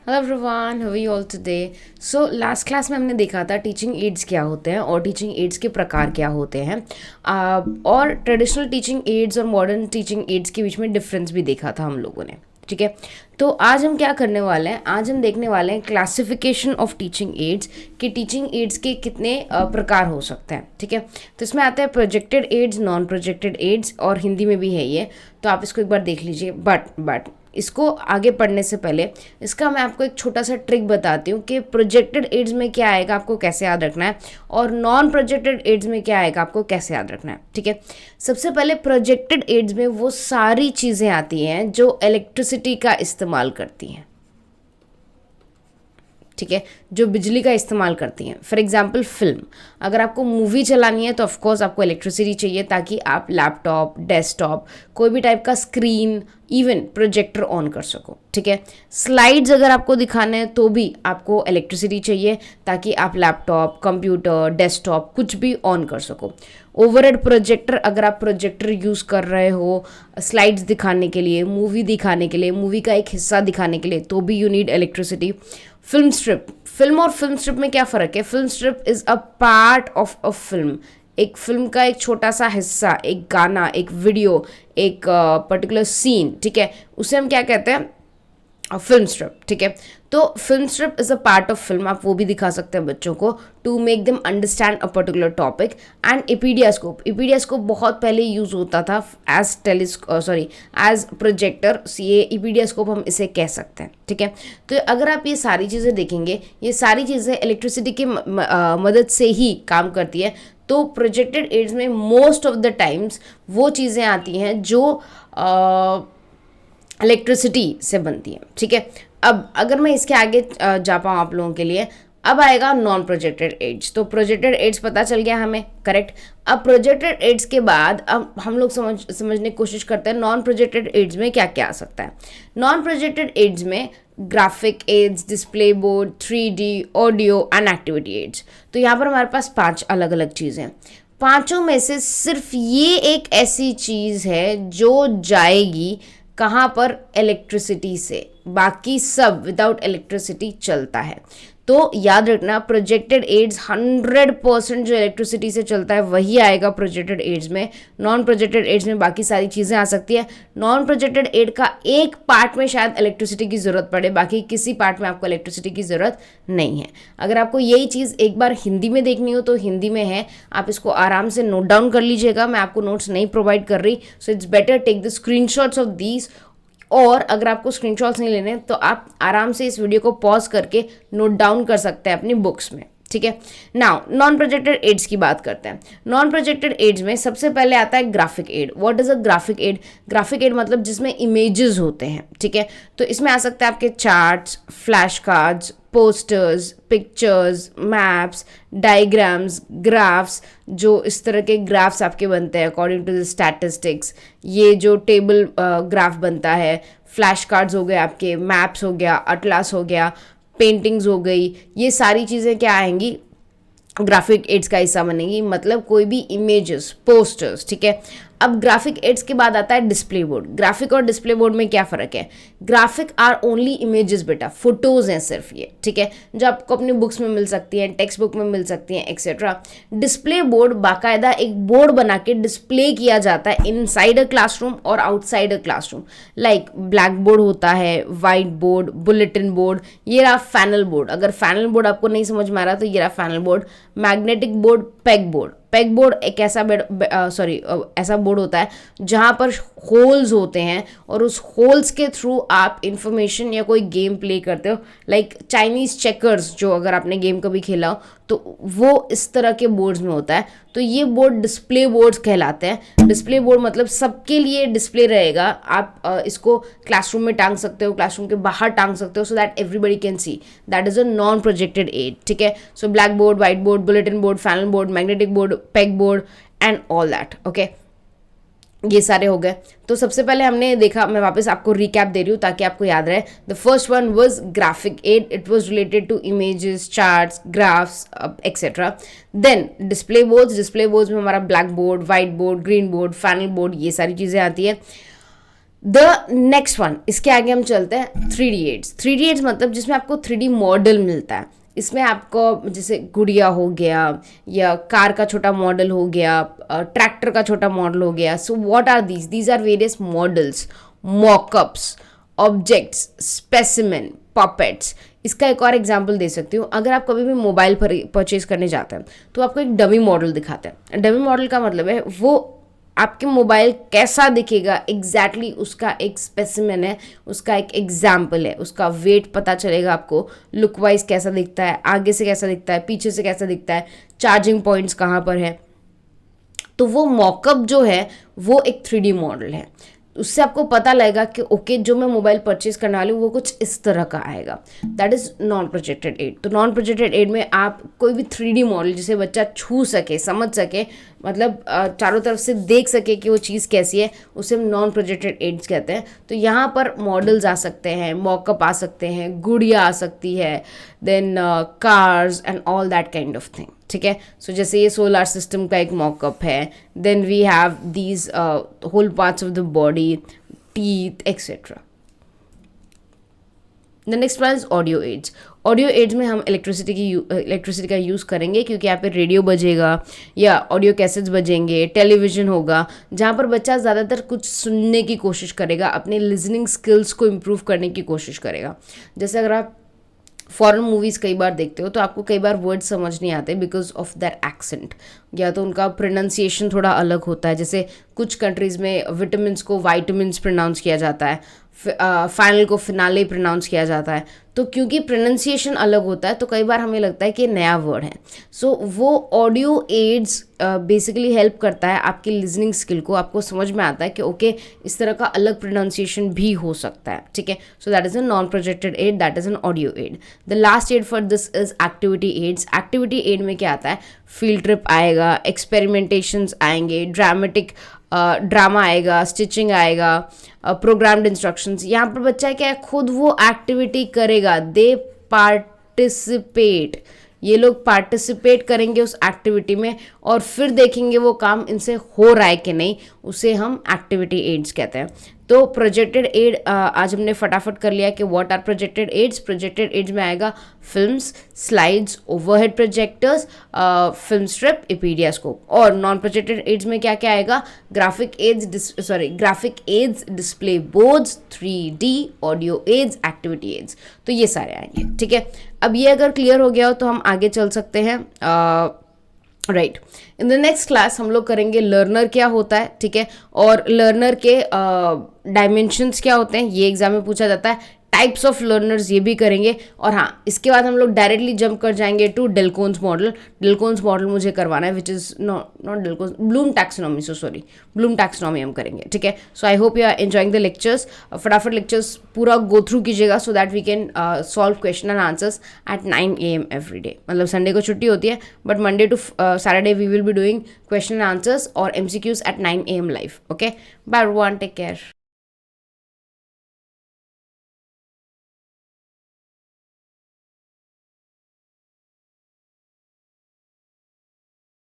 Hello everyone, how are you all today. So last class में हमने देखा था टीचिंग एड्स क्या होते हैं और टीचिंग एड्स के प्रकार क्या होते हैं। और ट्रेडिशनल टीचिंग एड्स और मॉडर्न टीचिंग एड्स के बीच में डिफरेंस भी देखा था हम लोगों ने। ठीक है, तो आज हम क्या करने वाले हैं, आज हम देखने वाले हैं क्लासिफिकेशन ऑफ टीचिंग एड्स कि टीचिंग एड्स के कितने प्रकार हो सकते हैं। ठीक है, तो इसमें आता है projected aids, non projected aids, और हिंदी में भी है ये, तो आप इसको एक बार देख लीजिए। बट इसको आगे पढ़ने से पहले इसका मैं आपको एक छोटा सा ट्रिक बताती हूँ कि प्रोजेक्टेड एड्स में क्या आएगा आपको कैसे याद रखना है और नॉन प्रोजेक्टेड एड्स में क्या आएगा आपको कैसे याद रखना है। ठीक है, सबसे पहले प्रोजेक्टेड एड्स में वो सारी चीज़ें आती हैं जो इलेक्ट्रिसिटी का इस्तेमाल करती हैं। ठीक है, जो बिजली का इस्तेमाल करती हैं। फॉर एग्जांपल फिल्म, अगर आपको मूवी चलानी है तो ऑफकोर्स आपको इलेक्ट्रिसिटी चाहिए ताकि आप लैपटॉप, डेस्कटॉप, कोई भी टाइप का स्क्रीन, इवन प्रोजेक्टर ऑन कर सको। ठीक है, स्लाइड्स अगर आपको दिखाने हैं तो भी आपको इलेक्ट्रिसिटी चाहिए ताकि आप लैपटॉप, कंप्यूटर, डेस्कटॉप कुछ भी ऑन कर सको। ओवरहेड प्रोजेक्टर, अगर आप प्रोजेक्टर यूज़ कर रहे हो स्लाइड्स दिखाने के लिए, मूवी दिखाने के लिए, मूवी का एक हिस्सा दिखाने के लिए, तो भी you need electricity. Film strip, film और फिल्म स्ट्रिप में क्या फ़र्क है? Film strip is a part of a film, एक फिल्म का एक छोटा सा हिस्सा, एक गाना, एक वीडियो, एक पर्टिकुलर सीन। ठीक है, उसे हम क्या कहते हैं? Film strip. ठीक है, तो film strip is a part of film, आप वो भी दिखा सकते हैं बच्चों को to make them understand a particular topic. And epidiascope, epidiascope बहुत पहले यूज़ होता था एज एज प्रोजेक्टर, ये इपीडियास्कोप हम इसे कह सकते हैं। ठीक है, तो अगर आप ये सारी चीज़ें देखेंगे, ये सारी चीज़ें इलेक्ट्रिसिटी की मदद से ही काम करती है। तो प्रोजेक्टेड एड्स में मोस्ट ऑफ द टाइम्स वो चीज़ें आती हैं जो इलेक्ट्रिसिटी से बनती है। ठीक है, अब अगर मैं इसके आगे जा पाऊँ आप लोगों के लिए, अब आएगा नॉन प्रोजेक्टेड एड्स। तो प्रोजेक्टेड एड्स पता चल गया हमें, करेक्ट। अब प्रोजेक्टेड एड्स के बाद अब हम लोग समझने की कोशिश करते हैं नॉन प्रोजेक्टेड एड्स में क्या क्या आ सकता है। नॉन प्रोजेक्टेड एड्स में graphic aids, display board, 3D, audio and activity aids. तो यहाँ पर हमारे पास 5 अलग अलग चीज़ें हैं। पांचों में से सिर्फ ये एक ऐसी चीज़ है जो जाएगी कहाँ पर? इलेक्ट्रिसिटी से, बाकी सब विदाउट इलेक्ट्रिसिटी चलता है। तो याद रखना, प्रोजेक्टेड एड्स 100% जो इलेक्ट्रिसिटी से चलता है वही आएगा प्रोजेक्टेड एड्स में। नॉन प्रोजेक्टेड एड्स में बाकी सारी चीज़ें आ सकती है। नॉन प्रोजेक्टेड एड का एक पार्ट में शायद इलेक्ट्रिसिटी की ज़रूरत पड़े, बाकी किसी पार्ट में आपको इलेक्ट्रिसिटी की ज़रूरत नहीं है। अगर आपको यही चीज़ एक बार हिंदी में देखनी हो तो हिंदी में है, आप इसको आराम से नोट डाउन कर लीजिएगा। मैं आपको नोट्स नहीं प्रोवाइड कर रही, so it's better take the screenshots of these. और अगर आपको स्क्रीनशॉट्स नहीं लेने तो आप आराम से इस वीडियो को पॉज करके नोट डाउन कर सकते हैं अपनी बुक्स में। ठीक है, नाउ नॉन प्रोजेक्टेड एड्स की बात करते हैं। नॉन प्रोजेक्टेड एड्स में सबसे पहले आता है graphic aid. What is a graphic aid? Graphic aid मतलब जिसमें इमेजेस होते हैं। ठीक है, तो इसमें आ सकते हैं आपके charts, flash cards, posters, pictures, maps, diagrams, graphs. जो इस तरह के ग्राफ्स आपके बनते हैं अकॉर्डिंग टू द स्टैटिस्टिक्स, ये जो टेबल ग्राफ बनता है, फ्लैश कार्ड्स हो गए आपके, मैप्स हो गया, अटलास हो गया, पेंटिंग्स हो गई, ये सारी चीज़ें क्या आएंगी? ग्राफिक एड्स का हिस्सा बनेगी। मतलब कोई भी इमेजेस, पोस्टर्स। ठीक है, अब ग्राफिक एड्स के बाद आता है डिस्प्ले बोर्ड। ग्राफिक और डिस्प्ले बोर्ड में क्या फ़र्क है? ग्राफिक आर ओनली इमेजेस बेटा, फोटोज़ हैं सिर्फ ये। ठीक है, जो आपको अपनी बुक्स में मिल सकती हैं, टेक्स्ट बुक में मिल सकती हैं, एक्सेट्रा। डिस्प्ले बोर्ड बाकायदा एक बोर्ड बना के डिस्प्ले किया जाता है इनसाइड अ क्लासरूम और outside a classroom. Like black board होता है, वाइट बोर्ड, बुलेटिन बोर्ड, ये रहा फैनल बोर्ड। अगर फैनल बोर्ड आपको नहीं समझ में आ रहा तो ये रहा flannel board. Magnetic board, peg board. Peg board एक ऐसा ऐसा बोर्ड होता है जहाँ पर होल्स होते हैं और उस होल्स के थ्रू आप इंफॉर्मेशन या कोई गेम प्ले करते हो। लाइक चाइनीज़ चेकर्स, जो अगर आपने गेम कभी खेला हो तो वो इस तरह के बोर्ड्स में होता है। तो ये बोर्ड डिस्प्ले बोर्ड्स कहलाते हैं। डिस्प्ले बोर्ड मतलब सबके लिए डिस्प्ले रहेगा। आप इसको क्लासरूम में टांग सकते हो, क्लासरूम के बाहर टांग सकते हो, so that everybody can see. That is a non projected aid. ठीक है, so blackboard, whiteboard, bulletin board, flannel board, magnetic board, peg board and all that. Okay, ये सारे हो गए। तो सबसे पहले हमने देखा, मैं वापस आपको रिकैप दे रही हूँ ताकि आपको याद रहे। The first one was graphic aid, it was related to images, charts, graphs etcetera. Then display boards, display boards में हमारा blackboard, whiteboard, green board, flannel board, ये सारी चीज़ें आती है। द नेक्स्ट वन, इसके आगे हम चलते हैं 3D एड्स। 3D एड्स मतलब जिसमें आपको 3D मॉडल मिलता है। इसमें आपको जैसे गुड़िया हो गया या कार का छोटा मॉडल हो गया, ट्रैक्टर का छोटा मॉडल हो गया। So what are these are various models, mockups, objects, specimen, puppets. इसका एक और एग्जांपल दे सकती हूँ। अगर आप कभी भी मोबाइल परचेज करने जाते हैं तो आपको एक डमी मॉडल दिखाते हैं। डमी मॉडल का मतलब है वो आपके मोबाइल कैसा दिखेगा एग्जैक्टली उसका एक स्पेसिमेन है, उसका एक एग्जाम्पल है, उसका वेट पता चलेगा आपको, लुक वाइज कैसा दिखता है, आगे से कैसा दिखता है, पीछे से कैसा दिखता है, चार्जिंग पॉइंट्स कहाँ पर है। तो वो मॉकअप जो है वो एक 3D मॉडल है। उससे आपको पता लगेगा कि ओके जो मैं मोबाइल परचेज करने वाली हूँ वो कुछ इस तरह का आएगा। That is non projected aid. तो नॉन प्रोजेक्टेड एड में आप कोई भी 3D मॉडल जिसे बच्चा छू सके, समझ सके, मतलब चारों तरफ से देख सके कि वो चीज़ कैसी है, उसे हम नॉन प्रोजेक्टेड एड्स कहते हैं। तो यहाँ पर मॉडल्स आ सकते हैं, मॉकअप आ सकते हैं, गुड़िया आ सकती है, then cars and all that kind of thing. ठीक है, सो जैसे ये सोलार सिस्टम का एक मॉकअप है, then we have these whole parts of the body, teeth etcetera. The next one is audio aids. Audio aids में हम इलेक्ट्रिसिटी का यूज़ करेंगे क्योंकि यहाँ पे रेडियो बजेगा या ऑडियो कैसेट्स बजेंगे, टेलीविज़न होगा, जहाँ पर बच्चा ज़्यादातर कुछ सुनने की कोशिश करेगा, अपने लिसनिंग स्किल्स को इम्प्रूव करने की कोशिश करेगा। जैसे अगर आप फॉरेन मूवीज़ कई बार देखते हो तो आपको कई बार वर्ड समझ नहीं आते बिकॉज ऑफ दैट एक्सेंट, या तो उनका प्रोनाउंसिएशन थोड़ा अलग होता है। जैसे कुछ कंट्रीज़ में विटामिन्स को वाइटामिन्स प्रोनाउंस किया जाता है, फाइनल को फिनाले प्रोनाउंस किया जाता है। तो क्योंकि प्रोनाउंसिएशन अलग होता है तो कई बार हमें लगता है कि नया वर्ड है। सो वो ऑडियो एड्स बेसिकली हेल्प करता है आपकी लिसनिंग स्किल को, आपको समझ में आता है कि ओके इस तरह का अलग प्रोनाउंसिएशन भी हो सकता है। ठीक है, so that is a non projected aid, that is an audio aid. The last aid for this is activity aids. Activity aid में क्या आता है, फील्ड ट्रिप आएगा, एक्सपेरिमेंटेशंस आएंगे, ड्रामा आएगा, स्टिचिंग आएगा, प्रोग्राम्ड इंस्ट्रक्शंस। यहाँ पर बच्चा क्या है, खुद वो एक्टिविटी करेगा, दे पार्टिसिपेट। ये लोग पार्टिसिपेट करेंगे उस एक्टिविटी में और फिर देखेंगे वो काम इनसे हो रहा है कि नहीं, उसे हम एक्टिविटी एड्स कहते हैं। तो प्रोजेक्टेड एड आज हमने फटाफट कर लिया कि what are projected aids. Projected aids में आएगा films, slides, overhead projectors, film strip, epidiascope. और नॉन प्रोजेक्टेड एड्स में क्या क्या आएगा, graphic aids, display boards, 3D, audio aids, activity aids. तो ये सारे आएंगे। ठीक है, अब ये अगर क्लियर हो गया हो तो हम आगे चल सकते हैं। Right, in the next class हम लोग करेंगे लर्नर क्या होता है। ठीक है, और लर्नर के डायमेंशंस क्या होते हैं, ये एग्जाम में पूछा जाता है। टाइप्स ऑफ लर्नर्स ये भी करेंगे। और हाँ, इसके बाद हम लोग डायरेक्टली जंप कर जाएंगे to Dale's cone model. Dale's cone model मुझे करवाना है, which is not Dale's cone, Bloom taxonomy, sorry Bloom taxonomy हम करेंगे। ठीक है, so I hope you are enjoying the lectures. फटाफट लेक्चर्स पूरा गो थ्रू कीजिएगा so that we can solve question and answers at 9 AM every day. मतलब Sunday को छुट्टी होती है but Monday to Saturday we will be doing question and answers और MCQs at 9 AM live. Okay, bye everyone, take care.